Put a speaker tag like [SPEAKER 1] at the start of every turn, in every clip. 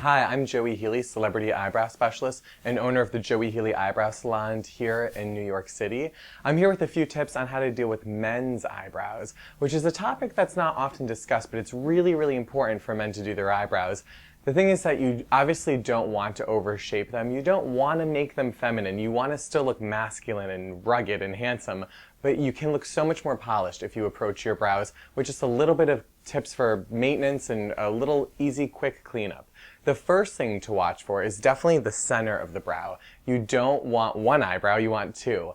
[SPEAKER 1] Hi, I'm Joey Healy, celebrity eyebrow specialist and owner of the Joey Healy Eyebrow Salon here in New York City. I'm here with a few tips on how to deal with men's eyebrows, which is a topic that's not often discussed, but it's really, really important for men to do their eyebrows. The thing is that you obviously don't want to overshape them. You don't want to make them feminine. You want to still look masculine and rugged and handsome, but you can look so much more polished if you approach your brows with just a little bit of tips for maintenance and a little easy, quick cleanup. The first thing to watch for is definitely the center of the brow. You don't want one eyebrow, you want two.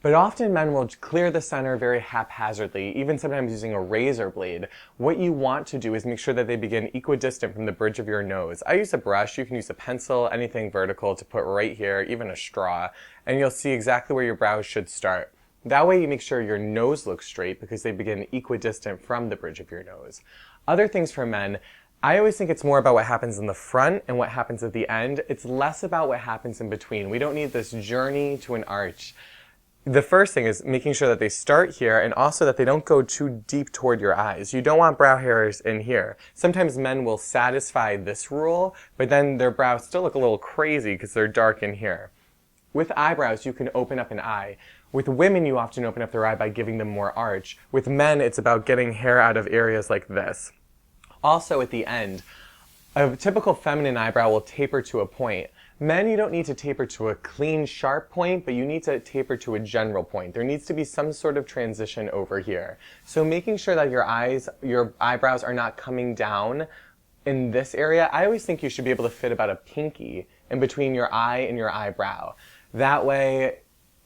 [SPEAKER 1] But often men will clear the center very haphazardly, even sometimes using a razor blade. What you want to do is make sure that they begin equidistant from the bridge of your nose. I use a brush, you can use a pencil, anything vertical to put right here, even a straw, and you'll see exactly where your brows should start. That way you make sure your nose looks straight because they begin equidistant from the bridge of your nose. Other things for men, I always think it's more about what happens in the front and what happens at the end. It's less about what happens in between. We don't need this journey to an arch. The first thing is making sure that they start here and also that they don't go too deep toward your eyes. You don't want brow hairs in here. Sometimes men will satisfy this rule, but then their brows still look a little crazy because they're dark in here. With eyebrows, you can open up an eye. With women, you often open up their eye by giving them more arch. With men, it's about getting hair out of areas like this. Also, at the end, a typical feminine eyebrow will taper to a point. Men, you don't need to taper to a clean, sharp point, but you need to taper to a general point. There needs to be some sort of transition over here. So making sure that your eyebrows are not coming down in this area, I always think you should be able to fit about a pinky in between your eye and your eyebrow. That way,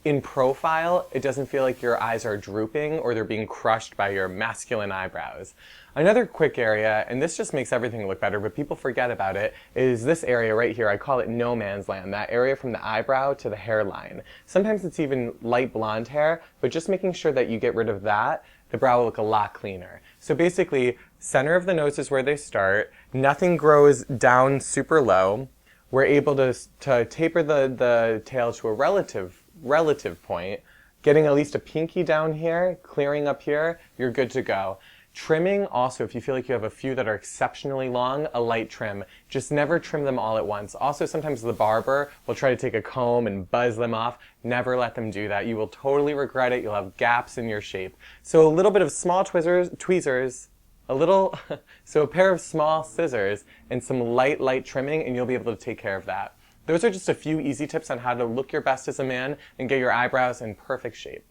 [SPEAKER 1] in profile, it doesn't feel like your eyes are drooping or they're being crushed by your masculine eyebrows. Another quick area, and this just makes everything look better, but people forget about it, is this area right here. I call it no man's land, that area from the eyebrow to the hairline. Sometimes it's even light blonde hair, but just making sure that you get rid of that, the brow will look a lot cleaner. So basically, center of the nose is where they start. Nothing grows down super low. We're able to taper the tail to a relative point, getting at least a pinky down here, clearing up here, you're good to go. Trimming, also, if you feel like you have a few that are exceptionally long, a light trim. Just never trim them all at once. Also, sometimes the barber will try to take a comb and buzz them off. Never let them do that. You will totally regret it. You'll have gaps in your shape. So a little bit of small tweezers, so a pair of small scissors and some light trimming, and you'll be able to take care of that. Those are just a few easy tips on how to look your best as a man and get your eyebrows in perfect shape.